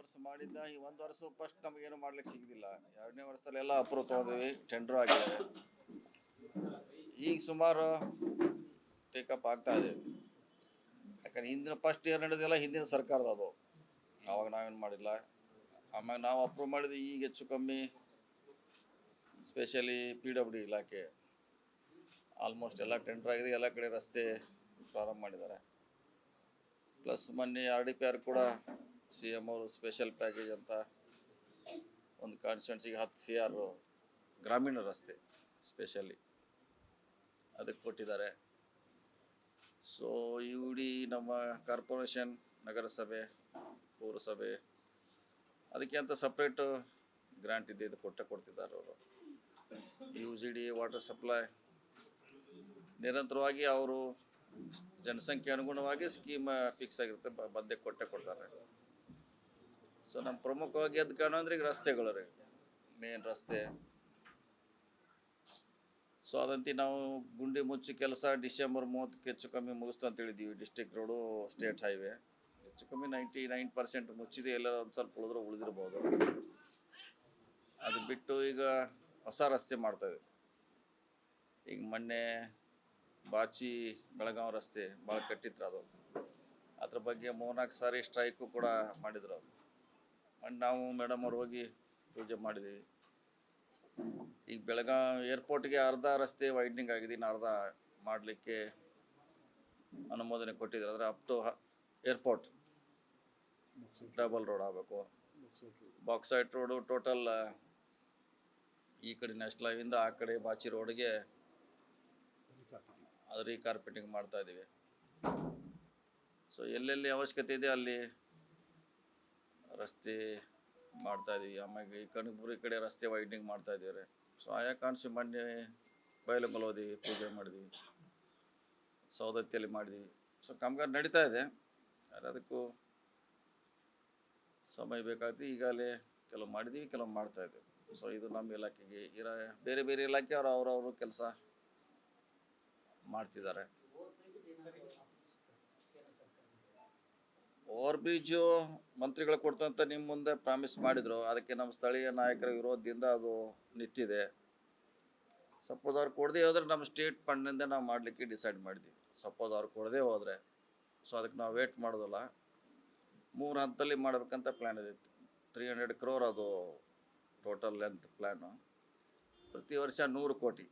ವರ್ಷ ಮಾಡಿದ್ದ ಈ ಒಂದು ವರ್ಷ ಫಸ್ಟ್ ನಮಗೇನು ಮಾಡ್ಲಿಕ್ಕೆ ಸಿಗಲಿಲ್ಲ. ಎರಡನೇ ವರ್ಷದಲ್ಲೆಲ್ಲ ಅಪ್ರೂವ್ ತೊಗೊಂಡ್ವಿ, ಟೆಂಡರ್ ಆಗಿದ್ದಾರೆ. ಈಗ ಸುಮಾರು ಟೇಕಪ್ ಆಗ್ತಾ ಇದೆ. ಯಾಕಂದ್ರೆ ಹಿಂದಿನ ಫಸ್ಟ್ ಇಯರ್ ನಡೆದಿಲ್ಲ, ಹಿಂದಿನ ಸರ್ಕಾರದ ಅದು, ಅವಾಗ ನಾವೇನು ಮಾಡಿಲ್ಲ. ಆಮೇಲೆ ನಾವು ಅಪ್ರೂವ್ ಮಾಡಿದ್ವಿ ಈಗ ಹೆಚ್ಚು ಕಮ್ಮಿ, ಸ್ಪೆಷಲಿ PWD ಇಲಾಖೆ ಆಲ್ಮೋಸ್ಟ್ ಎಲ್ಲ ಟೆಂಡರ್ ಆಗಿದೆ, ಎಲ್ಲ ಕಡೆ ರಸ್ತೆ ಪ್ರಾರಂಭ ಮಾಡಿದ್ದಾರೆ. ಪ್ಲಸ್ ಮೊನ್ನೆ RDPR ಕೂಡ CM ಅವರು ಸ್ಪೆಷಲ್ ಪ್ಯಾಕೇಜ್ ಅಂತ ಒಂದು ಕಾನ್ಸ್ಟಿಟ್ಯೂನ್ಸಿಗೆ 10 CR ಗ್ರಾಮೀಣ ರಸ್ತೆ ಸ್ಪೆಷಲಿ ಅದಕ್ಕೆ ಕೊಟ್ಟಿದ್ದಾರೆ. ಸೊ ಇಡೀ ನಮ್ಮ ಕಾರ್ಪೊರೇಷನ್, ನಗರಸಭೆ, ಪೌರಸಭೆ ಅದಕ್ಕೆ ಅಂತ ಸಪ್ರೇಟು ಗ್ರಾಂಟ್ ಇದು ಕೊಡ್ತಿದ್ದಾರೆ ಅವರು. UGD ವಾಟರ್ ಸಪ್ಲೈ ನಿರಂತರವಾಗಿ ಅವರು ಜನಸಂಖ್ಯೆ ಅನುಗುಣವಾಗಿ ಸ್ಕೀಮ್ ಫಿಕ್ಸ್ ಆಗಿರುತ್ತೆ, ಬದ್ದೆ ಕೊಡ್ತಾರೆ. ಸೊ ನಮ್ಮ ಪ್ರಮುಖವಾಗಿ ಎದ್ದು ಕಾಣೋ ಅಂದ್ರೆ ಈಗ ರಸ್ತೆಗಳು ರೀ, ಮೇನ್ ರಸ್ತೆ. ಸೊ ಅದಂತೆ ನಾವು ಗುಂಡಿ ಮುಚ್ಚಿ ಕೆಲಸ ಡಿಸೆಂಬರ್ 30ಕ್ಕೆ ಹೆಚ್ಚು ಕಮ್ಮಿ ಮುಗಿಸ್ತು ಅಂತ ಹೇಳಿದ್ದೀವಿ. ಡಿಸ್ಟ್ರಿಕ್ಟ್ ರೋಡು, ಸ್ಟೇಟ್ ಹೈವೇ ಹೆಚ್ಚು ಕಮ್ಮಿ 99% ಮುಚ್ಚಿದೆ. ಎಲ್ಲ ಒಂದು ಸ್ವಲ್ಪ ಉಳಿದಿರ್ಬೋದು. ಅದು ಬಿಟ್ಟು ಈಗ ಹೊಸ ರಸ್ತೆ ಮಾಡ್ತಾಯಿದೆ. ಈಗ ಮೊನ್ನೆ ಬಾಚಿ ಬೆಳಗಾವಿ ರಸ್ತೆ ಭಾಳ ಕೆಟ್ಟಿತ್ತು, ಅದು ಅದ್ರ ಬಗ್ಗೆ 3-4 ಸಾರಿ ಸ್ಟ್ರೈಕು ಕೂಡ ಮಾಡಿದ್ರು. ಮೊನ್ನೆ ನಾವು ಮೇಡಮ್ ಅವ್ರು ಹೋಗಿ ಪೂಜೆ ಮಾಡಿದ್ದೀವಿ. ಈಗ ಬೆಳಗಾವಿ ಏರ್ಪೋರ್ಟ್ಗೆ ಅರ್ಧ ರಸ್ತೆ ವೈಡ್ನಿಂಗ್ ಆಗಿದೆ, ಇನ್ನು ಅರ್ಧ ಮಾಡಲಿಕ್ಕೆ ಅನುಮೋದನೆ ಕೊಟ್ಟಿದ್ದಾರೆ. ಅಂದರೆ up to airport double road ಆಗಬೇಕು. ಬಾಕ್ಸೈಟ್ ರೋಡು ಟೋಟಲ್ ಈ ಕಡೆ ನ್ಯಾಷನಲ್ ಹೈವಿಂದ ಆ ಕಡೆ ಬಾಚಿ ರೋಡ್ಗೆ ಅದು ರೀಕಾರ್ಪೆಟಿಂಗ್ ಮಾಡ್ತಾ ಇದ್ದೀವಿ. ಸೊ ಎಲ್ಲೆಲ್ಲಿ ಅವಶ್ಯಕತೆ ಇದೆ ಅಲ್ಲಿ ರಸ್ತೆ ಮಾಡ್ತಾ ಇದೀವಿ. ಆಮೇಲೆ ಈ ಕನಕಪುರ ಕಡೆ ರಸ್ತೆ ವೈಡ್ನಿಂಗ್ ಮಾಡ್ತಾ ಇದ್ದೀವಿ. ಸೊ ಆಯಾ ಕಾಣಿಸಿ ಮೊನ್ನೆ ಬಯಲುಮಲ ಹೋದಿವಿ, ಪೂಜೆ ಮಾಡಿದ್ವಿ, ಸೌದತ್ತಿಯಲ್ಲಿ ಮಾಡಿದ್ವಿ. ಸೊ ಕಾಮಗಾರಿ ನಡೀತಾ ಇದೆ, ಅದಕ್ಕೂ ಸಮಯ ಬೇಕಾಗ್ತದೆ. ಈಗಾಗಲೇ ಕೆಲವು ಮಾಡಿದ್ದೀವಿ, ಕೆಲವು ಮಾಡ್ತಾ ಇದ್ದೀವಿ. ಸೊ ಇದು ನಮ್ಮ ಇಲಾಖೆಗೆ ಬೇರೆ ಬೇರೆ ಇಲಾಖೆ ಅವ್ರವರು ಕೆಲಸ ಮಾಡ್ತಿದ್ದಾರೆ. ಓವರ್ ಬ್ರಿಡ್ಜು ಮಂತ್ರಿಗಳು ಕೊಡ್ತಂತ ನಿಮ್ಮ ಮುಂದೆ ಪ್ರಾಮಿಸ್ ಮಾಡಿದ್ರು. ಅದಕ್ಕೆ ನಮ್ಮ ಸ್ಥಳೀಯ ನಾಯಕರ ವಿರೋಧದಿಂದ ಅದು ನಿಂತಿದೆ. ಸಪೋಸ್ ಅವ್ರು ಕೊಡದೆ ಹೋದ್ರೆ ನಮ್ಮ ಸ್ಟೇಟ್ ಫಂಡ್ನಿಂದ ನಾವು ಮಾಡಲಿಕ್ಕೆ ಡಿಸೈಡ್ ಮಾಡಿದ್ವಿ. ಸಪೋಸ್ ಅವ್ರು ಕೊಡದೆ ಹೋದರೆ, ಸೊ ಅದಕ್ಕೆ ನಾವು ವೇಟ್ ಮಾಡೋದಿಲ್ಲ. 3 ಹಂತದಲ್ಲಿ ಮಾಡಬೇಕಂತ ಪ್ಲ್ಯಾನ್ ಇದೆ. 300 crore ಅದು ಟೋಟಲ್ ಲೆಂತ್ ಪ್ಲ್ಯಾನು. ಪ್ರತಿ ವರ್ಷ 100 ಕೋಟಿ.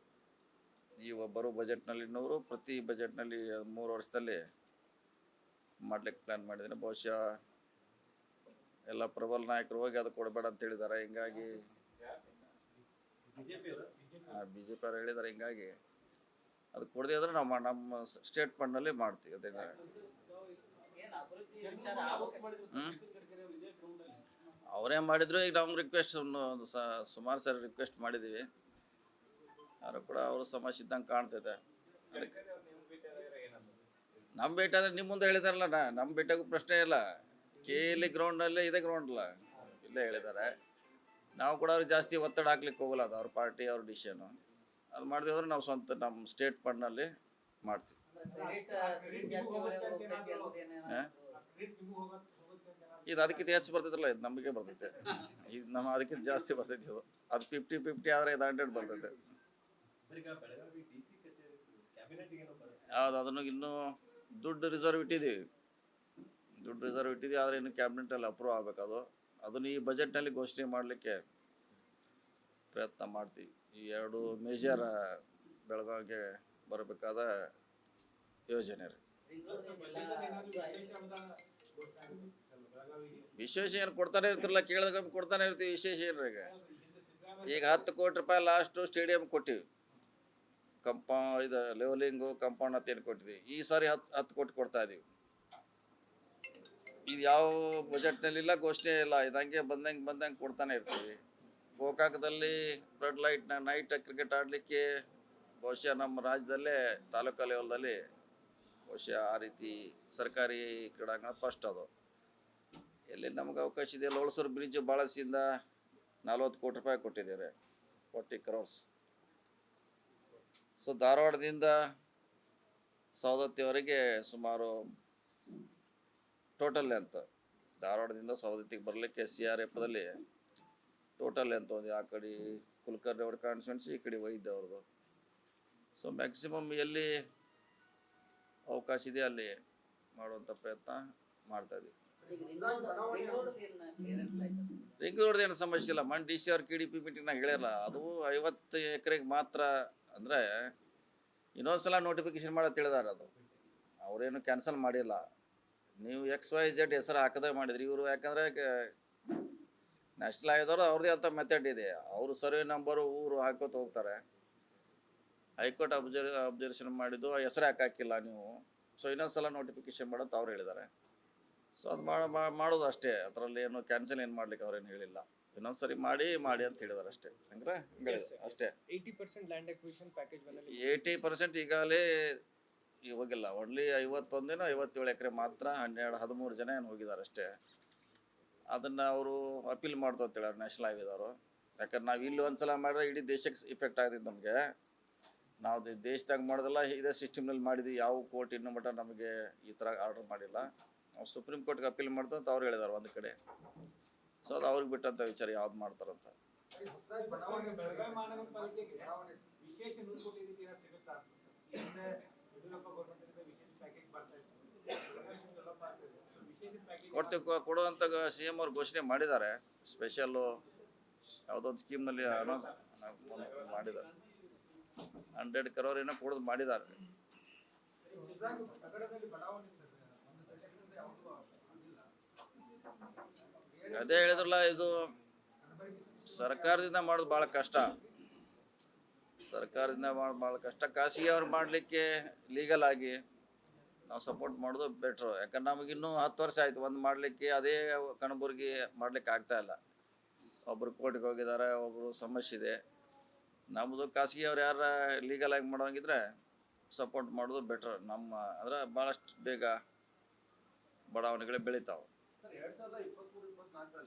ಈ ಬರೋ ಬಜೆಟ್ನಲ್ಲಿ 100, ಪ್ರತಿ ಬಜೆಟ್ನಲ್ಲಿ 3 ವರ್ಷದಲ್ಲಿ ಮಾಡ್ಲಿಕ್ಕೆ ಪ್ಲ್ಯಾನ್ ಮಾಡಿದ್ದೀನಿ. ಬಹುಶಃ ಎಲ್ಲ ಪ್ರಬಲ ನಾಯಕರು ಹೋಗಿ ಅದು ಕೊಡಬೇಡ ಅಂತ ಹೇಳಿದ್ದಾರೆ. ಹಿಂಗಾಗಿ BJP ಅವ್ರು ಹೇಳಿದ್ದಾರೆ. ಹಿಂಗಾಗಿ ಅದು ಕೊಡದೇ ಇದ್ರೆ ನಾವು ನಮ್ಮ ಸ್ಟೇಟ್ ಫಂಡ್ನಲ್ಲಿ ಮಾಡ್ತೀವಿ. ಅದೇನ ಅವರೇ ಮಾಡಿದ್ರು. ಈಗ ನಾವು ರಿಕ್ವೆಸ್ಟ್ ಸುಮಾರು ಸರಿ ರಿಕ್ವೆಸ್ಟ್ ಮಾಡಿದ್ದೀವಿ, ಯಾರು ಕೂಡ ಅವರು ಸಮಸ್ಯೆ ಇದ್ದಂಗೆ ಕಾಣ್ತೈತೆ. ನಮ್ಮ ಭೇಟಿ ಆದರೆ ನಿಮ್ಮ ಮುಂದೆ ಹೇಳಿದಾರಲ್ಲ, ನಮ್ಮ ಭೇಟಿಯಾಗೂ ಪ್ರಶ್ನೆ ಇಲ್ಲ. KL ಗ್ರೌಂಡಲ್ಲೇ ಇದೆ, ಗ್ರೌಂಡ್ ಇಲ್ಲ, ಇಲ್ಲೇ ಹೇಳಿದ್ದಾರೆ. ನಾವು ಕೂಡ ಅವ್ರಿಗೆ ಜಾಸ್ತಿ ಒತ್ತಡ ಹಾಕ್ಲಿಕ್ಕೆ ಹೋಗಲ್ಲ. ಅದು ಅವ್ರ ಪಾರ್ಟಿ, ಅವ್ರ ಡಿಸಿಷನು. ಅದು ಮಾಡಿದೆ ಅಂದ್ರೆ ನಾವು ಸ್ವಂತ ನಮ್ಮ ಸ್ಟೇಟ್ ಫಂಡ್ನಲ್ಲಿ ಮಾಡ್ತೀವಿ. ಇದು ಅದಕ್ಕಿಂತ ಹೆಚ್ಚು ಬರ್ತೈತಲ್ಲ, ಇದು ನಮಗೆ ಬರ್ತೈತೆ. ಇದು ನಮ್ಮ ಅದಕ್ಕಿಂತ ಜಾಸ್ತಿ ಬರ್ತೈತಿ. ಅದು 50-50 ಆದರೆ ಇದು 100 ಬರ್ತೈತೆ. ಯಾವ್ದು ಅದನ್ನು ಇನ್ನೂ ದುಡ್ಡು ರಿಸರ್ವ್ ಇಟ್ಟಿದ್ದೀವಿ. ಆದರೆ ಇನ್ನು ಕ್ಯಾಬಿನೆಟಲ್ಲಿ ಅಪ್ರೂವ್ ಆಗಬೇಕು. ಅದನ್ನು ಈ ಬಜೆಟ್ನಲ್ಲಿ ಘೋಷಣೆ ಮಾಡಲಿಕ್ಕೆ ಪ್ರಯತ್ನ ಮಾಡ್ತೀವಿ. ಈ 2 ಮೇಜರ್ ಬೆಳಗಾವಿಗೆ ಬರಬೇಕಾದ ಯೋಜನೆ ರೀ. ವಿಶೇಷ ಏನು ಕೊಡ್ತಾನೆ ಇರ್ತಿರಲ್ಲ, ಕೇಳಿದಾಗ ಕೊಡ್ತಾನೆ ಇರ್ತೀವಿ. ವಿಶೇಷ ಏನು ಈಗ 10 ಕೋಟಿ ರೂಪಾಯಿ ಲಾಸ್ಟು ಸ್ಟೇಡಿಯಂ ಕೊಟ್ಟಿವಿ. ಇದು ಲೆವೆಲಿಂಗು ಕಂಪೌಂಡ್ ಅಂತ ಏನು ಕೊಟ್ಟಿದ್ವಿ. ಈ ಸಾರಿ 10 ಕೋಟಿ ಕೊಡ್ತಾ ಇದೀವಿ. ಇದು ಯಾವ ಬಜೆಟ್ನಲ್ಲಿಲ್ಲ, ಘೋಷಣೆ ಇಲ್ಲ. ಇದಂಗೆ ಬಂದಂಗೆ ಕೊಡ್ತಾನೆ ಇರ್ತೀವಿ. ಗೋಕಾಕದಲ್ಲಿ ಫ್ಲಡ್ ಲೈಟ್ ನೈಟ್ ಕ್ರಿಕೆಟ್ ಆಡಲಿಕ್ಕೆ ಬಹುಶಃ ನಮ್ಮ ರಾಜ್ಯದಲ್ಲೇ ತಾಲೂಕಾ ಲೆವೆಲ್ದಲ್ಲಿ ಬಹುಶಃ ಆ ರೀತಿ ಸರ್ಕಾರಿ ಕ್ರೀಡಾಂಗಣ ಫಸ್ಟ್. ಅದು ಎಲ್ಲಿ ನಮಗೆ ಅವಕಾಶ ಇದೆ. ಲೋಳಸೂರು ಬ್ರಿಡ್ಜ್ ಬಳಸಿಂದ 40 ಕೋಟಿ ರೂಪಾಯಿ ಕೊಟ್ಟಿದ್ದಾರೆ, 40 crores. ಸೊ ಧಾರವಾಡದಿಂದ ಸವದತ್ತಿವರೆಗೆ ಸುಮಾರು ಟೋಟಲ್ ಲೆಂತ್ ಧಾರವಾಡದಿಂದ ಸವದತ್ತಿಗೆ ಬರಲಿಕ್ಕೆ CRFದಲ್ಲಿ ಟೋಟಲ್ ಎಂತ ಒಂದು ಆ ಕಡೆ ಕುಲಕರ್ಣಿ ಅವ್ರ ಕಾನ್ಸ್ಟಿಟ್ಯೂನ್ಸಿ, ಈ ಕಡೆ ವೈದ್ಯ ಅವ್ರದ್ದು. ಸೊ ಮ್ಯಾಕ್ಸಿಮಮ್ ಎಲ್ಲಿ ಅವಕಾಶ ಇದೆ ಅಲ್ಲಿ ಮಾಡುವಂಥ ಪ್ರಯತ್ನ ಮಾಡ್ತಾ ಇದ್ದೀವಿ. ರಿಂಗ್ ರೋಡ್ ಏನು ಸಮಸ್ಯೆ ಇಲ್ಲ. ಮನ್ DCR KDP ಮೀಟಿಂಗ್ನಾಗ ಹೇಳ್ಯಾರಲ್ಲ, ಅದು 50 ಎಕರೆಗೆ ಮಾತ್ರ. ಅಂದರೆ ಇನ್ನೊಂದ್ಸಲ ನೋಟಿಫಿಕೇಶನ್ ಮಾಡತ್ ಹೇಳಿದಾರೆ. ಅದು ಅವರೇನು ಕ್ಯಾನ್ಸಲ್ ಮಾಡಿಲ್ಲ. ನೀವು XYZ ಹೆಸರು ಹಾಕದೇ ಮಾಡಿದ್ರಿ ಇವರು. ಯಾಕಂದರೆ ನ್ಯಾಷನಲ್ ಆಗಿದವರು ಅವ್ರದ್ದೇ ಅಂತ ಮೆಥಡ್ ಇದೆ. ಅವರು ಸರ್ವೆ ನಂಬರು ಊರು ಹಾಕೋತ ಹೋಗ್ತಾರೆ. ಹೈಕೋರ್ಟ್ ಅಬ್ಸರ್ವೇಷನ್ ಮಾಡಿದ್ದು ಹೆಸರು ಹಾಕಿಲ್ಲ ನೀವು. ಸೊ ಇನ್ನೊಂದ್ಸಲ ನೋಟಿಫಿಕೇಶನ್ ಮಾಡೋದು ಅವ್ರು ಹೇಳಿದ್ದಾರೆ. ಸೊ ಅದು ಮಾಡೋದು ಅಷ್ಟೇ. ಅದರಲ್ಲಿ ಏನು ಕ್ಯಾನ್ಸಲ್ ಏನು ಮಾಡ್ಲಿಕ್ಕೆ ಅವ್ರೇನು ಹೇಳಿಲ್ಲ. ಇನ್ನೊಂದ್ಸರಿ ಮಾಡಿ ಅಂತ ಹೇಳಿದಾರೆ ಅಷ್ಟೇ. ಅಂದ್ರೆ ಅಷ್ಟೇ. 80% ಲ್ಯಾಂಡ್ ಅಕ್ವಿಸಿಷನ್ ಪ್ಯಾಕೇಜ್ 80% ಈಗಾಗಲೇ ಹೋಗಿಲ್ಲ. ಓನ್ಲಿ 51 57 ಎಕರೆ ಮಾತ್ರ 13 ಜನ ಏನು ಹೋಗಿದ್ದಾರೆ ಅಷ್ಟೇ. ಅದನ್ನು ಅವರು ಅಪೀಲ್ ಮಾಡ್ತು ಅಂತ ಹೇಳ್ಯಾರ ನ್ಯಾಷನಲ್ ಹೈವೇದವರು. ಯಾಕಂದ್ರೆ ನಾವು ಇಲ್ಲಿ ಒಂದ್ಸಲ ಮಾಡಿದ್ರೆ ಇಡೀ ದೇಶಕ್ಕೆ ಇಫೆಕ್ಟ್ ಆಗ್ತಿತ್ತು ನಮಗೆ. ನಾವು ದೇಶದಾಗ ಮಾಡೋದಲ್ಲ, ಇದೇ ಸಿಸ್ಟಮ್ನಲ್ಲಿ ಮಾಡಿದ್ವಿ. ಯಾವ ಕೋರ್ಟ್ ಇನ್ನೂ ಮಟ್ಟ ನಮಗೆ ಈ ಥರ ಆರ್ಡರ್ ಮಾಡಿಲ್ಲ. ನಾವು ಸುಪ್ರೀಂ ಕೋರ್ಟ್ಗೆ ಅಪೀಲ್ ಮಾಡ್ತು ಅಂತ ಅವ್ರು ಹೇಳಿದಾರೆ ಒಂದು ಕಡೆ. ಸೊ ಅದು ಅವ್ರಿಗೆ ಬಿಟ್ಟಂಥ ವಿಚಾರ ಯಾವ್ದು ಮಾಡ್ತಾರಂತ. ಕೊಡುವಂಥ CM ಅವ್ರು ಘೋಷಣೆ ಮಾಡಿದ್ದಾರೆ. ಸ್ಪೆಷಲ್ಲು ಯಾವುದೊಂದು ಸ್ಕೀಮ್ನಲ್ಲಿ ಅನೌನ್ಸ್ ಮಾಡಿದ್ದಾರೆ. 100 crore ಏನೋ ಕೊಡೋದು ಮಾಡಿದ್ದಾರೆ. ಅದೇ ಹೇಳಿದ್ರಲ್ಲ, ಇದು ಸರ್ಕಾರದಿಂದ ಮಾಡೋದು ಭಾಳ ಕಷ್ಟ. ಖಾಸಗಿ ಅವ್ರು ಮಾಡಲಿಕ್ಕೆ ಲೀಗಲ್ ಆಗಿ ನಾವು ಸಪೋರ್ಟ್ ಮಾಡೋದು ಬೆಟ್ರು. ಯಾಕಂದ್ರೆ ನಮಗಿನ್ನೂ 10 ವರ್ಷ ಆಯಿತು ಒಂದು ಮಾಡಲಿಕ್ಕೆ. ಅದೇ ಕಣಬುರ್ಗಿ ಮಾಡ್ಲಿಕ್ಕೆ ಆಗ್ತಾ ಇಲ್ಲ. ಒಬ್ಬರು ಕೋರ್ಟ್ಗೆ ಹೋಗಿದ್ದಾರೆ, ಒಬ್ಬರು ಸಮಸ್ಯೆ ಇದೆ. ನಮ್ಮದು ಖಾಸಗಿ ಅವ್ರು ಯಾರ ಲೀಗಲ್ ಆಗಿ ಮಾಡೋಂಗಿದ್ರೆ ಸಪೋರ್ಟ್ ಮಾಡೋದು ಬೆಟ್ರ್. ನಮ್ಮ ಅಂದ್ರೆ ಭಾಳಷ್ಟು ಬೇಗ ಬಡಾವಣೆಗಳೇ ಬೆಳಿತಾವೆ. ಸರ್ 2023-24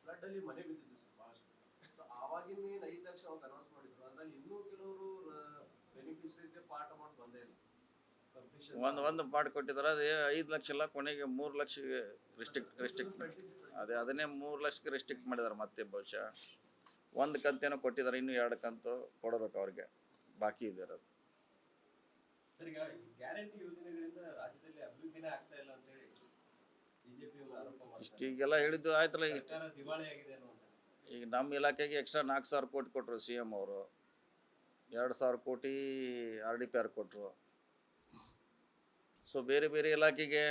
ಫ್ಲಡ್ ಮನೆ ಬಿದ್ದಿದ್ದು ಸರ್ ಭಾಳಷ್ಟು. ಸೊ ಆವಾಗಿನ 5 ಲಕ್ಷ ಅವ್ರು ಅನೌನ್ಸ್ ಮಾಡಿದ್ರು. ಅದ್ರಲ್ಲಿ ಇನ್ನೂ ಕೆಲವರು ಬೆನಿಫಿಷರೀಸ್ಗೆ ಪಾರ್ಟ್ ಅಮೌಂಟ್ ಬಂದೇ ಇಲ್ಲ. ಒಂದು ಪಾರ್ಟ್ ಕೊಟ್ಟಿದ್ದಾರೆ. ಅದೇ 5 ಲಕ್ಷ ಇಲ್ಲ, ಕೊನೆಗೆ 3 ಲಕ್ಷಕ್ಕೆ ರಿಸ್ಟ್ರಿಕ್ಟ್ ಅದನ್ನೇ 3 ಲಕ್ಷಕ್ಕೆ ರಿಸ್ಟ್ರಿಕ್ಟ್ ಮಾಡಿದ್ದಾರೆ. ಮತ್ತೆ ಬಹುಶಃ ಒಂದು ಕಂತೇನೋ ಕೊಟ್ಟಿದ್ದಾರೆ, ಇನ್ನೂ 2 ಕಂತು ಕೊಡಬೇಕು ಅವ್ರಿಗೆ, ಬಾಕಿ ಇದೆ ಅದು. ಸರ್, ಈಗ ಗ್ಯಾರಂಟಿ ಯೋಜನೆಗಳಿಂದ ರಾಜ್ಯದಲ್ಲಿ ಅಭಿವೃದ್ಧಿನೇ ಆಗ್ತಾ ಇಲ್ಲ ಅಂತ ಹೇಳಿ ಬಿಜೆಪಿ ಆರೋಪ ಮಾಡ್ತಾರೆ. ಈಗೆಲ್ಲ ಹೇಳಿದ್ದು ಆಯ್ತಲ್ಲ. ದಿವಾಳಿ ಆಗಿದೆ ಅನ್ನುವಂತ. ಈಗ ನಮ್ಮ ಇಲಾಖೆಗೆ ಎಕ್ಸ್ಟ್ರಾ 4,000 ಕೋಟಿ ಕೊಟ್ಟರು CM ಅವರು. 2,000 ಕೋಟಿ RDPR ಕೊಟ್ಟರು. ಸೊ ಬೇರೆ ಬೇರೆ ಇಲಾಖೆಗೆ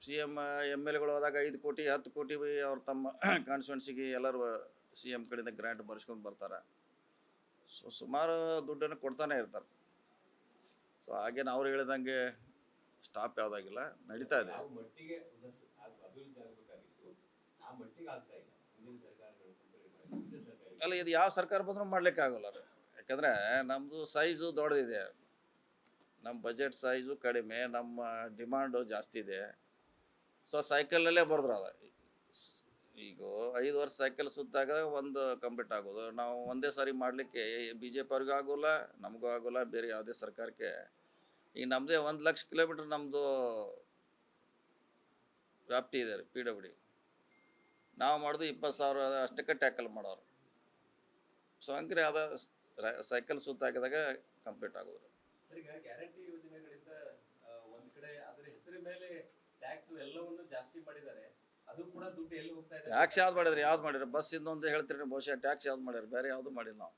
CM MLAಗಳು ಹೋದಾಗ 5 ಕೋಟಿ 10 ಕೋಟಿ ಅವ್ರು ತಮ್ಮ ಕಾನ್ಸ್ಟಿಟ್ಯೂನ್ಸಿಗೆ ಎಲ್ಲರೂ CM ಕಡೆಯಿಂದ ಗ್ರ್ಯಾಂಟ್ ಬರ್ಸ್ಕೊಂಡು ಬರ್ತಾರೆ. ಸೊ ಸುಮಾರು ದುಡ್ಡನ್ನು ಕೊಡ್ತಾನೆ ಇರ್ತಾರೆ. ಸೊ ಹಾಗೇನು ಅವ್ರು ಹೇಳಿದಂಗೆ ಸ್ಟಾಪ್ ಯಾವುದಾಗಿಲ್ಲ, ನಡೀತಾ ಇದೆ. ಅಲ್ಲ, ಇದು ಯಾವ ಸರ್ಕಾರ ಬಂದರೂ ಮಾಡ್ಲಿಕ್ಕೆ ಆಗೋಲ್ಲ. ಯಾಕಂದರೆ ನಮ್ಮದು ಸೈಜು ದೊಡ್ಡದಿದೆ, ನಮ್ಮ ಬಜೆಟ್ ಸೈಜು ಕಡಿಮೆ, ನಮ್ಮ ಡಿಮಾಂಡು ಜಾಸ್ತಿ ಇದೆ. ಸೊ ಸೈಕಲಲ್ಲೇ ಬರೆದ್ರಲ್ಲ. ಈಗ 5 ವರ್ಷ ಸೈಕಲ್ ಸುತ್ತಾಗ ಒಂದು ಕಂಪ್ಲೀಟ್ ಆಗೋದು. ನಾವು ಒಂದೇ ಸಾರಿ ಮಾಡಲಿಕ್ಕೆ BJP ಅವ್ರಿಗೂ ಆಗೋಲ್ಲ, ನಮಗೂ ಆಗೋಲ್ಲ, ಬೇರೆ ಯಾವುದೇ ಸರ್ಕಾರಕ್ಕೆ. ಈಗ ನಮ್ಮದೇ 1 ಲಕ್ಷ ಕಿಲೋಮೀಟ್ರ್ ನಮ್ಮದು ವ್ಯಾಪ್ತಿ ಇದೆ PWD. ನಾವು ಮಾಡೋದು 20,000 ಅಷ್ಟಕ್ಕೆ ಟ್ಯಾಕಲ್ ಮಾಡೋರು. ಸೊ ಹಂಗ್ರೆ ಅದ ಸೈಕಲ್ ಸುತ್ತಾಕಿದಾಗ ಕಂಪ್ಲೀಟ್ ಆಗೋದು. ಈಗ ಗ್ಯಾರಂಟಿ ಯೋಜನೆಗಳಿಂದ ಒಂದ್ ಕಡೆ ಅದರ ಹೆಸರ ಮೇಲೆ ಟ್ಯಾಕ್ಸ್ ಎಲ್ಲವನ್ನು ಜಾಸ್ತಿ ಮಾಡಿದ್ದಾರೆ. ಅದು ಕೂಡ ದುಡ್ಡು ಎಲ್ಲಿ ಹೋಗ್ತಾ ಇದೆ? ಟ್ಯಾಕ್ಸ್ ಯಾವ್ದು ಮಾಡಿದ್ರೆ ಬಸ್ ಇಂದೊಂದು ಹೇಳ್ತೀರಿ. ಬಹುಶಃ ಟ್ಯಾಕ್ಸ್ ಯಾವ್ದು ಮಾಡ್ಯಾರ, ಬೇರೆ ಯಾವುದು ಮಾಡಿಲ್ಲ ನಾವು.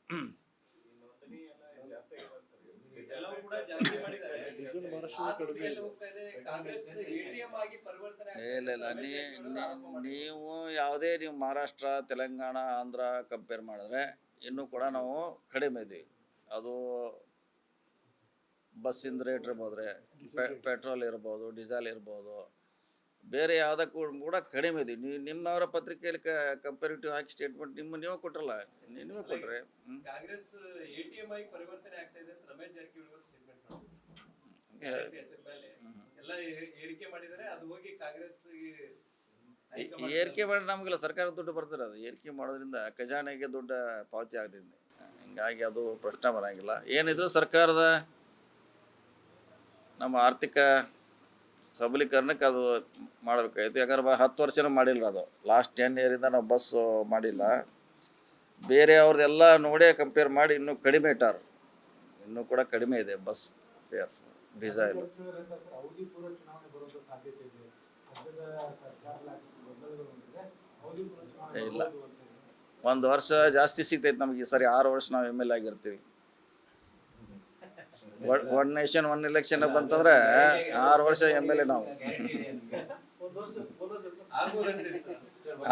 ಇಲ್ಲ, ನೀವು ಯಾವುದೇ ನೀವು ಮಹಾರಾಷ್ಟ್ರ, ತೆಲಂಗಾಣ, ಆಂಧ್ರ ಕಂಪೇರ್ ಮಾಡಿದ್ರೆ ಇನ್ನೂ ಕೂಡ ನಾವು ಕಡಿಮೆ ಇದ್ದೀವಿ. ಅದು ಬಸ್ಸಿಂದ ರೇಟ್ ಇರ್ಬೋದ್ರೆ, ಪೆಟ್ರೋಲ್ ಇರ್ಬೋದು, ಡೀಸೆಲ್ ಇರ್ಬೋದು, ಬೇರೆ ಯಾವುದಕ್ಕೂ ಕೂಡ ಕಡಿಮೆ ಇದೆ. ನಿಮ್ಮವರ ಪತ್ರಿಕೆಯಲ್ಲಿ ಕಂಪೇರಿಟಿವ್ ಆಗಿ ಸ್ಟೇಟ್ಮೆಂಟ್ ನೀವು ಕೊಟ್ರಲ್ಲ, ನೀವೇ ಕೊಟ್ರೆ. ಕಾಂಗ್ರೆಸ್ ATM ಆಗಿ ಪರಿವರ್ತನೆ ಆಗ್ತಾ ಇದೆ ಅಂತ ರಮೇಶ್ ಜಾರಕಿಹೊಳಿ ಸ್ಟೇಟ್ಮೆಂಟ್ ಮಾಡಿದ್ರು. ಎಲ್ಲ ಏರಿಕೆ ಮಾಡಿದರೆ ಅದು ಹೋಗಿ ಕಾಂಗ್ರೆಸ್ ಏರಿಕೆ ಮಾಡಿ ನಮಗೆಲ್ಲ ಸರ್ಕಾರ ದುಡ್ಡು ಬರ್ತಾರೆ. ಅದು ಏರಿಕೆ ಮಾಡೋದ್ರಿಂದ ಖಜಾನೆಗೆ ದುಡ್ಡು ಪಾವತಿ ಆಗ್ತಿದೆ. ಹಿಂಗಾಗಿ ಅದು ಪ್ರಶ್ನೆ ಬರೋಂಗಿಲ್ಲ. ಏನಿದ್ರು ಸರ್ಕಾರದ ನಮ್ಮ ಆರ್ಥಿಕ ಸಬಲೀಕರಣಕ್ಕೆ ಅದು ಮಾಡಬೇಕಾಯ್ತು. ಯಾಕಂದ್ರೆ 10 ವರ್ಷನೂ ಮಾಡಿಲ್ಲ ಅದು. ಲಾಸ್ಟ್ 10 ಇಯರಿಂದ ನಾವು ಬಸ್ಸು ಮಾಡಿಲ್ಲ. ಬೇರೆ ಅವ್ರದ್ದೆಲ್ಲ ನೋಡೇ ಕಂಪೇರ್ ಮಾಡಿ ಇನ್ನೂ ಕಡಿಮೆ ಇಟ್ಟಾರೆ. ಇನ್ನೂ ಕೂಡ ಕಡಿಮೆ ಇದೆ ಬಸ್ ಫೇರ್ ಡೀಸೆಲ್. ಅವಧಿ ಪೂರ್ವ ಚುನಾವಣೆ ಬರುವಂತ ಸಾಧ್ಯತೆ ಇದೆ. ಸದ್ಯದ ಸರ್ಕಾರದ ಗೊಂದಲಗಳು ನೋಡಿದ್ರೆ ಅವಧಿ ಪೂರ್ವ ಚುನಾವಣೆ ಇಲ್ಲ. ಬರ್ಬೋದು ಅಂತ ಹೇಳಿ. 1 ವರ್ಷ ಜಾಸ್ತಿ ಸಿಗ್ತೈತೆ ನಮಗೆ. ಈ ಸರಿ 6 ವರ್ಷ ನಾವು ಎಮ್ ಎಲ್ ಆಗಿರ್ತೀವಿ. ಒನ್ ನೇಷನ್ ಒನ್ ಎಲೆಕ್ಷನ್ ಬಂತಂದ್ರೆ 6 ವರ್ಷ ಎಮ್ ಎಲ್ ಎ ನಾವು.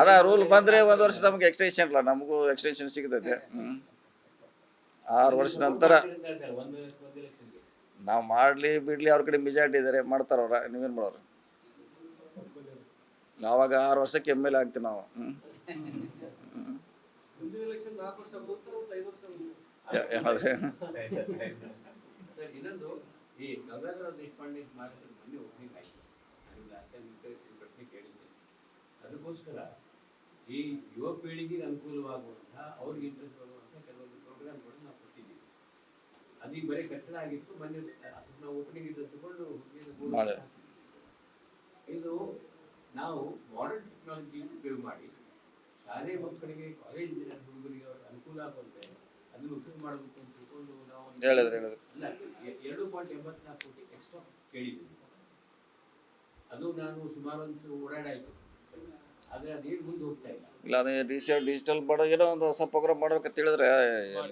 ಅದ ರೂಲ್ ಬಂದ್ರೆ 1 ವರ್ಷ ನಮ್ಗೆ ಎಕ್ಸ್ಟೆನ್ಷನ್ ಇಲ್ಲ. ನಮಗೂ ಎಕ್ಸ್ಟೆನ್ಷನ್ ಸಿಗ್ತೈತೆ. 6 ವರ್ಷ ನಂತರ ನಾವು ಮಾಡ್ಲಿ ಬಿಡ್ಲಿ ಅವ್ರ ಕಡೆ ಮೆಜಾರಿಟಿ ಇದಾರೆ, ಮಾಡ್ತಾರ ಅವ್ರ. ನೀವೇನ್ ಮಾಡೋರು? ಆವಾಗ 6 ವರ್ಷಕ್ಕೆ ಎಮ್ ಎಲ್ ಎ ಆಗ್ತೀವಿ ನಾವು. ಮುಂದಿನ ಎಲೆಕ್ಷನ್ 4 ವರ್ಷ ಹೋಗ್ತಾರೆ, 5 ವರ್ಷ ಯಾವ್ದ್ರೆ ಸರ್, ಇನ್ನೊಂದು ಈ ಗಂಗಾಧರ ದೇಶಪಾಂಡೆ ಸ್ಮಾರಕದ ಮೊನ್ನೆ ಓಪನಿಂಗ್ ಆಯಿತು. ನಾನು ಲಾಸ್ಟ್ ಟೈಮ್ ಪ್ರಶ್ನೆ ಕೇಳಿದ್ದೆ. ಅದಕ್ಕೋಸ್ಕರ ಈ ಯುವ ಪೀಳಿಗೆಗೆ ಅನುಕೂಲವಾಗುವಂತಹ ಅವ್ರಿಗೆ ಇಂಟ್ರೆಸ್ಟ್ ಬರುವಂತಹ ಕೆಲವೊಂದು ಪ್ರೋಗ್ರಾಮ್ಗಳು ನಾವು ಕೊಟ್ಟಿದ್ದೀವಿ. ಅದೀಗ ಬರೀ ಕಟ್ಟಡ ಆಗಿತ್ತು. ಮೊನ್ನೆ ನಾವು ಓಪನಿಂಗ್ ಇದ್ದು ತಗೊಂಡು ಮಾಡಿ. ಇದು ನಾವು ಮಾಡರ್ನ್ ಟೆಕ್ನಾಲಜಿ ಉಪಯೋಗ ಮಾಡಿ ಶಾಲೆ ಮಕ್ಕಳಿಗೆ ಕಾಲೇಜಿನ ಹುಡುಗರಿಗೆ ಅವ್ರಿಗೆ ಅನುಕೂಲ ಆಗುವಂತೆ ಅದನ್ನು ಉಪಯೋಗ ಮಾಡಬೇಕು ಅಂತ ತಿಳ್ಕೊಂಡು ನಾವು ಹೇಳಿದ್ರು ಅಲ್ಲ 2.84 ಕೋಟಿ ಎಕ್ಸ್ಟ್ರಾ ಕೇಳಿದ್ದೀವಿ. ಅದು ನಾನು ಸುಮಾರು ಒಂದು ಓಡಾಡಾಯಿತು. ಆದರೆ ಅದೇನು ಮುಂದೆ ಹೋಗ್ತಾ ಇಲ್ಲ. ಇಲ್ಲ ಅದೇ ಡಿಜಿಟಲ್ ಮಾಡೋ ಏನೋ ಒಂದು ಹೊಸ ಪ್ರೋಗ್ರಾಮ್ ಮಾಡ್ಬೇಕಂತ ಹೇಳಿದ್ರೆ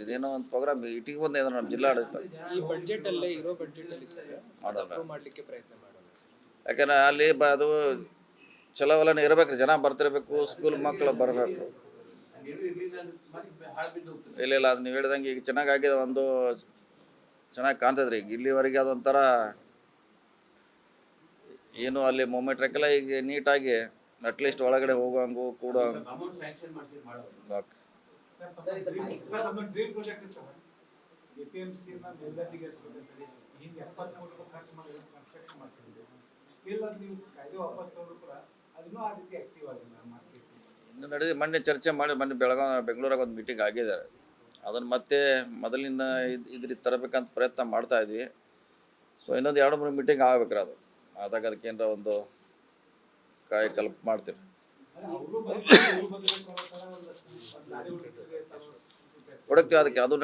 ಇದೇನೋ ಒಂದು ಪ್ರೋಗ್ರಾಮ್ ಇಟಿಗೆ ಬಂದ ನಮ್ಮ ಜಿಲ್ಲಾಡಳಿತ ಈ ಬಡ್ಜೆಟ್ ಅಲ್ಲೇ ಇರೋ ಬಡ್ಜೆಟ್ ಅಲ್ಲಿ ಸರ್ ಮಾಡಲ್ಲ. ಅಪ್ರೂವ್ ಮಾಡ್ಲಿಕ್ಕೆ ಪ್ರಯತ್ನ ಮಾಡೋಣ ಸರ್. ಯಾಕಂದ್ರೆ ಅಲ್ಲಿ ಅದು ಚಲವಲನೆ ಇರಬೇಕು, ಜನ ಬರ್ತಿರ್ಬೇಕು, ಸ್ಕೂಲ್ ಮಕ್ಕಳು ಬರಬೇಕು. ಅದೇನು ಇರಲಿಲ್ಲ ಅಂದ್ರೆ ಮತ್ತೆ ಹಾಳು ಬಿದ್ದು ಹೋಗ್ತದೆ. ಇಲ್ಲ ಇಲ್ಲ, ಅದು ನೀವು ಹೇಳ್ದಂಗೆ ಈಗ ಚೆನ್ನಾಗಾಗಿದೆ, ಒಂದು ಚೆನ್ನಾಗಿ ಕಾಣ್ತದ್ರಿ. ಈಗ ಇಲ್ಲಿವರೆಗೆ ಅದೊಂಥರ ಏನು ಅಲ್ಲಿ ಮೂಮೆಂಟ್ ಹಾಕಿಲ್ಲ. ಈಗ ನೀಟಾಗಿ ಅಟ್ಲೀಸ್ಟ್ ಒಳಗಡೆ ಹೋಗುವಂಗು ಕೂಡ ಅಮೌಂಟ್ ಸ್ಯಾಂಕ್ಷನ್ ಮಾಡಿಸಿ ಮಾಡೋದು. ಸರ್, ನಮ್ಮ ಡ್ರೀಮ್ ಪ್ರಾಜೆಕ್ಟ್ ಸರ್ APMC ನ ಮೇಲ್ದರ್ಜೆಗೇರಿಸಬೇಕಂತ ಹೇಳಿ ಹಿಂಗೆ 70 ಕೋಟಿ ರೂಪಾಯಿ ಖರ್ಚು ಮಾಡಿ ಕನ್ಸ್ಟ್ರಕ್ಷನ್ ಮಾಡ್ತಿದ್ದೀವಿ. ಇಲ್ಲ ನೀವು ಕಾಯ್ದೆ ವಾಪಸ್ ತಗೊಂಡ್ರು ಕೂಡ ಅದನ್ನೂ ಆ ರೀತಿ ಆಕ್ಟಿವ್ ಆಗಿಲ್ಲ ಮಾರ್ಕೆಟ್. ಇನ್ನು ನಡೆದು ಮೊನ್ನೆ ಚರ್ಚೆ ಮಾಡಿ ಮೊನ್ನೆ ಬೆಂಗಳೂರಾಗ ಒಂದು ಮೀಟಿಂಗ್ ಆಗಿದ್ದಾರೆ. ಅದನ್ನು ಮತ್ತೆ ಮೊದಲಿನ ಇದ್ರಿಗೆ ತರಬೇಕಂತ ಪ್ರಯತ್ನ ಮಾಡ್ತಾ ಇದ್ವಿ. ಸೊ ಇನ್ನೊಂದು 2-3 ಮೀಟಿಂಗ್ ಆಗ್ಬೇಕ್ರಿ. ಅದು ಆದಾಗ ಅದಕ್ಕೇನಾರ ಒಂದು ಕಾಯಕಲ್ಪ ಮಾಡ್ತೀವಿ. ಅವರು ಬದಬೇಕು ಅನ್ನೋ ಥರ ಒಂದು ದಾರಿ ಹುಡುಕ್ತೀವಿ. ಅದಕ್ಕೆ ಅದು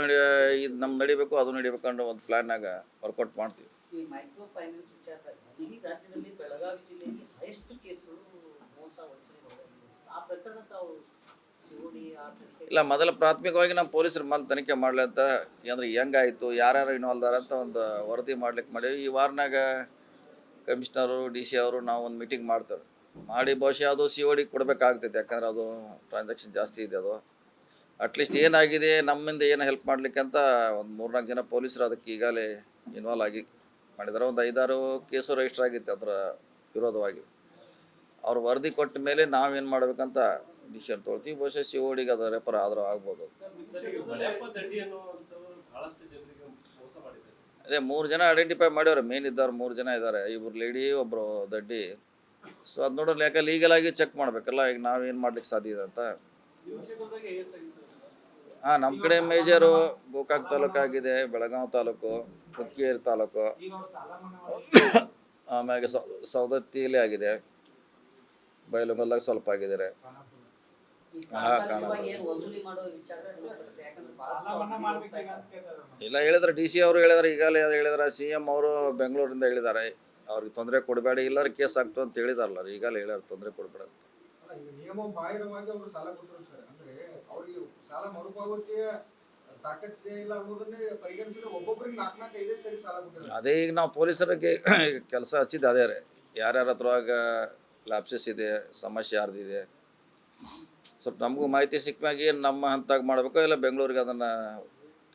ಇದು ನಮ್ಮ ನಡಿಬೇಕು, ಅದು ನಡಿಬೇಕು ಅನ್ನೋ ಒಂದು ಪ್ಲಾನ್ನಾಗ ವರ್ಕೌಟ್ ಮಾಡ್ತೀವಿ. ಈ ಮೈಕ್ರೋ ಫೈನಾನ್ಸ್ ವಿಚಾರದಾಗ ಇಡೀ ರಾಜ್ಯದಲ್ಲಿ ಬೆಳಗಾವಿ ಜಿಲ್ಲೆಯಲ್ಲಿ ಹೈಯೆಸ್ಟ್ ಕೇಸ್ಗಳು ಮೋಸ ವಂಚನೆ ಮಾಡೋದು. ಆ ಪ್ರಕರಣ ತಾವು ಸಿಒಡಿ ಇಲ್ಲ, ಮೊದಲ ಪ್ರಾಥಮಿಕವಾಗಿ ನಮ್ಮ ಪೊಲೀಸರು ಮೊದಲು ತನಿಖೆ ಮಾಡಲಿ ಅಂತ, ಅಂದರೆ ಹೆಂಗಾಯಿತು, ಯಾರ್ಯಾರು ಇನ್ವಾಲ್ವ್ ಅದಾರ ಅಂತ ಒಂದು ವರದಿ ಮಾಡ್ಲಿಕ್ಕೆ ಮಾಡೀವಿ. ಈ ವಾರನಾಗ ಕಮಿಷನರು DC ಅವರು ನಾವು ಒಂದು ಮೀಟಿಂಗ್ ಮಾಡ್ತೇವೆ. ಮಾಡಿ ಬಹುಶಃ ಅದು COD ಕೊಡಬೇಕಾಗ್ತೈತೆ. ಯಾಕಂದ್ರೆ ಅದು ಟ್ರಾನ್ಸಾಕ್ಷನ್ ಜಾಸ್ತಿ ಇದೆ. ಅದು ಅಟ್ಲೀಸ್ಟ್ ಏನಾಗಿದೆ, ನಮ್ಮಿಂದ ಏನು ಹೆಲ್ಪ್ ಮಾಡಲಿಕ್ಕೆ ಅಂತ ಒಂದು 3-4 ಜನ ಪೊಲೀಸರು ಅದಕ್ಕೆ ಈಗಾಗಲೇ ಇನ್ವಾಲ್ವ್ ಆಗಿ ಮಾಡಿದ್ದಾರೆ. ಒಂದು 5-6 ಕೇಸು ರಿಜಿಸ್ಟರ್ ಆಗಿತ್ತು ಅದರ ವಿರೋಧವಾಗಿ. ಅವ್ರು ವರದಿ ಕೊಟ್ಟ ಮೇಲೆ ನಾವೇನು ಮಾಡ್ಬೇಕಂತ ಡಿಸಿಷನ್ ತೊಗೊಳ್ತೀವಿ. ಬಹುಶಃ CODಗೆ ಅದು ರೆಫರ್ ಆದರೂ ಆಗ್ಬೋದು. ಅದೇ 3 ಜನ ಐಡೆಂಟಿಫೈ ಮಾಡ್ಯವ್ರೆ. ಮೇನ್ ಇದ್ದಾರೆ 3 ಜನ ಇದ್ದಾರೆ. 2 ಲೇಡಿ, 1 ದಡ್ಡಿ. ಸೊ ಅದು ನೋಡೋಲ್ಲ, ಯಾಕೆ ಲೀಗಲ್ ಆಗಿ ಚೆಕ್ ಮಾಡಬೇಕಲ್ಲ. ಈಗ ನಾವೇನು ಮಾಡ್ಲಿಕ್ಕೆ ಸಾಧ್ಯ ಇದೆ ಅಂತ. ನಮ್ಮ ಕಡೆ ಮೇಜರು ಗೋಕಾಕ್ ತಾಲೂಕು ಆಗಿದೆ, ಬೆಳಗಾವಿ ತಾಲೂಕು, ಹುಕ್ಕೇರಿ ತಾಲೂಕು, ಈಗ ಅವ್ರು ಸಾಲ ಮನ್ನಾ ಮಾಡಿ ಆಮ್ಯಾಗೆ ಸೌದತ್ತಿಯಲ್ಲಿ ಆಗಿದೆ, ಬೈಲುಗಲ್ಲಾಗ ಸ್ವಲ್ಪ ಆಗಿದ್ದಾರೆ. ಏನು ವಸೂಲಿ ಮಾಡೋ ವಿಚಾರ ಸಂಬಂಧಪಟ್ಟಂತೆ ಯಾಕಂದ್ರೆ ಬಹಳ ಸಾಲ ಮನ್ನಾ ಮಾಡ್ಬೇಕೀಗ ಅಂತ ಕೇಳ್ತಾರೆ. ಇಲ್ಲ ಹೇಳಿದ್ರೆ DC ಅವರು ಹೇಳಿದಾರೆ, ಈಗಾಗಲೇ ಅದು ಹೇಳಿದಾರೆ. CM ಅವರು ಬೆಂಗಳೂರಿಂದ ಹೇಳಿದ್ದಾರೆ, ಅವ್ರಿಗೆ ತೊಂದರೆ ಕೊಡಬೇಡಿ, ಇಲ್ಲಾರ ಕೇಸ್ ಆಗ್ತು ಅಂತ ಹೇಳಿದಾರಲ್ಲ. ಈಗಾಗಲೇ ಹೇಳ್ಯಾರ ತೊಂದರೆ ಕೊಡಬೇಡ ಅಂತ. ಈಗ ನಿಯಮ ಬಾಹಿರವಾಗಿ ಅವರು ಸಾಲ ಕೊಟ್ಟರು ಸರ್. ಅಂದ್ರೆ ಅವ್ರಿಗೆ ಸಾಲ ಮರುಪಾವತಿ ತಾಕತ್ತಿದೆ ಇಲ್ಲ ಅನ್ನೋದನ್ನೇ ಪರಿಗಣಿಸಿದ್ರೆ ಒಬ್ಬೊಬ್ಬರಿಗೆ 4-5 ಸರಿ ಸಾಲ ಕೊಟ್ಟಿದ್ದಾರೆ. ಅದೇ ಈಗ ನಾವು ಪೊಲೀಸರಿಗೆ ಕೆಲಸ ಹಚ್ಚಿದ್ದು ಅದೇ ರೀ. ಯಾರ್ಯಾರ ಹತ್ರವಾಗ ಲ್ಯಾಪ್ಸಸ್ ಇದೆ, ಸಮಸ್ಯೆ ಯಾರ್ದಿದೆ, ಸ್ವಲ್ಪ ನಮಗೂ ಮಾಹಿತಿ ಸಿಕ್ಕಾಗಿ ಏನು ನಮ್ಮ ಹಂತಾಗ ಮಾಡಬೇಕು, ಇಲ್ಲ ಬೆಂಗಳೂರಿಗೆ ಅದನ್ನು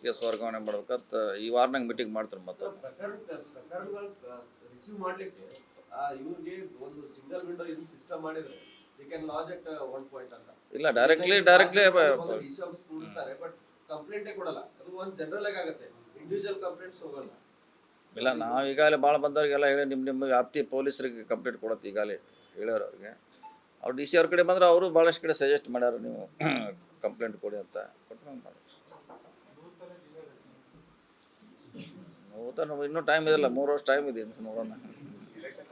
ಕೇಸ್ ವರ್ಗಾವಣೆ ಮಾಡ್ಬೇಕಂತ ಈ ವಾರನಾಗ ಮೀಟಿಂಗ್ ಮಾಡ್ತಾರೆ. ಮತ್ತೆ ಪ್ರಕರಣಗಳು ರಿಸೀವ್ ಮಾಡ್ಲಿಕ್ಕೆ ಇವ್ರಿಗೆ ಒಂದು ಸಿಂಗಲ್ ವಿಂಡೋ ಇದು ಸಿಸ್ಟಮ್ ಮಾಡಿದ್ರೆ they can lodge at 1 point ಅಂತ. ಇಲ್ಲ ಡೈರೆಕ್ಟ್ಲಿ DC ಆಫೀಸ್ ನೋಡ್ತಾರೆ, ಬಟ್ ಕಂಪ್ಲೇಂಟೇ ಕೊಡಲ್ಲ. ಅದು ಒಂದು ಜನರಲ್ ಆಗಿ ಆಗುತ್ತೆ, ಇಂಡಿವಿಜುವಲ್ ಕಂಪ್ಲೇಂಟ್ಸ್ ಹೋಗಲ್ಲ. ಇಲ್ಲ, ನಾವು ಈಗಾಗಲೇ ಭಾಳ ಬಂದವ್ರಿಗೆಲ್ಲ ಹೇಳಿ ನಿಮ್ಮ ವ್ಯಾಪ್ತಿ ಪೊಲೀಸರಿಗೆ ಕಂಪ್ಲೇಂಟ್ ಕೊಡತ್ತೆ ಈಗಾಗಲೇ ಹೇಳೋರು. ಅವ್ರಿಗೆ ಅವ್ರು DC ಅವ್ರ ಕಡೆ ಬಂದ್ರೆ ಅವರು ಭಾಳಷ್ಟು ಕಡೆ ಸಜೆಸ್ಟ್ ಮಾಡ್ಯಾರ, ನೀವು ಕಂಪ್ಲೇಂಟ್ ಕೊಡಿ ಅಂತ. ಕೊಟ್ಟು ಮಾಡಿ ನೂತನ ಇನ್ನೂ ಟೈಮ್ ಇದೆಯಲ್ಲ, 3 ವರ್ಷ ಟೈಮ್ ಇದೆ, ನೋಡೋಣ. ಸರ್,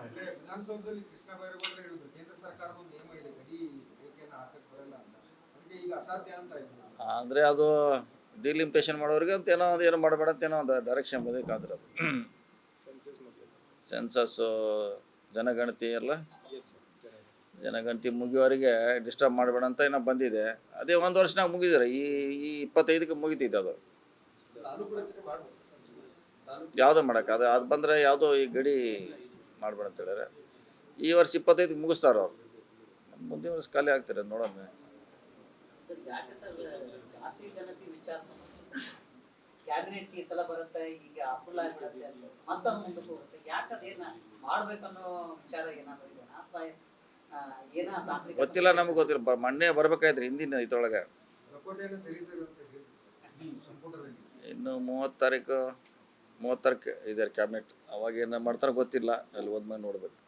ಅಂದ್ರೆ ವಿಧಾನಸೌಧದಲ್ಲಿ ಕೃಷ್ಣ ಬೈರೇಗೌಡರು ಹೇಳಿದ್ರು ಕೇಂದ್ರ ಸರ್ಕಾರದ ಒಂದು ನಿಯಮ ಇದೆ ಗಡಿ ರೇಖೆಯನ್ನು ಹಾಕಕ್ ಬರಲ್ಲ ಅಂತ, ಅದಕ್ಕೆ ಈಗ ಅಸಾಧ್ಯ ಅಂತ ಇದ್ರು. ಅಂದರೆ ಅದು ಡಿಲಿಮಿಟೇಷನ್ ಮಾಡೋರಿಗೆ ಅಂತ ಏನೋ ಅದು ಏನು ಮಾಡಬೇಡ ಅಂತ ಏನೋ ಒಂದು ಡೈರೆಕ್ಷನ್ ಬೇಕಾದ್ರೆ ಅದು ಸೆನ್ಸಸ್ ಮೊದಲು ಸೆನ್ಸಸ್ಸು ಜನಗಣತಿ ಎಲ್ಲ ಎಸ್ ಸರ್ ಜನಗಣತಿ ಮುಗಿಯೋವರೆಗೆ ಡಿಸ್ಟರ್ಬ್ ಮಾಡಬೇಡ ಅಂತ ಏನೋ ಬಂದಿದೆ. ಅದೇ ಒಂದು ವರ್ಷನಾಗ ಮುಗಿದಿರ ಈ 25ಕ್ಕೆ ಮುಗಿತೈತೆ ಅದು. ತಾಲೂಕು ರಚನೆ ಮಾಡ್ಬೋದು ತಾಲೂಕು ಯಾವುದೋ ಮಾಡೋಕೆ ಅದು ಬಂದರೆ ಯಾವುದೋ ಈ ಗಡಿ ಮಾಡಬೇಡ ಅಂತ ಹೇಳ್ಯಾರೆ. ಈ ವರ್ಷ 25ಕ್ಕೆ ಮುಗಿಸ್ತಾರೆ ಅವ್ರು. ಮುಂದಿನ ವರ್ಷ ಖಾಲಿ ಆಗ್ತಾರೆ ನೋಡೋಣ. ಸರ್ ಯಾಕೆ ಸರ್ ಜಾತಿ ಗಣತಿ ವಿಚಾರ ಕ್ಯಾಬಿನೆಟ್ ಈ ಸಲ ಬರುತ್ತೆ, ಈಗ ಅಪ್ರೂವಲ್ ಆಗಿಬಿಡುತ್ತೆ ಅಂತ ಮತ್ತೊಂದು ಮುಂದಕ್ಕೆ ಹೋಗುತ್ತೆ. ಯಾಕೆ ಅದೇನ ಮಾಡ್ಬೇಕನ್ನೋ ವಿಚಾರ ಏನಾದ್ರು ಇದೆಯಾ ಅಥವಾ ಏನ ತಾಂತ್ರಿಕ ಗೊತ್ತಿಲ್ಲ, ನಮಗೆ ಗೊತ್ತಿಲ್ಲ. ಮೊನ್ನೆ ಬರ್ಬೇಕಾಯ್ತು ಹಿಂದಿನ ಇದ್ರೊಳಗೆ. ಲಕೋಟೆಯನ್ನು ತೆರೀತಾರೆ ಅಂತ ಹೇಳಿದ್ರು ಈ ಸಂಪುಟದಲ್ಲಿ. ಇನ್ನು 30 ತಾರೀಕು 30ಕ್ಕೆ ಇದೆ ಕ್ಯಾಬಿನೆಟ್. ಅವಾಗ ಏನು ಮಾಡ್ತಾರೋ ಗೊತ್ತಿಲ್ಲ, ಅಲ್ಲಿ ಹೋದ್ಮೇಲೆ ನೋಡ್ಬೇಕು.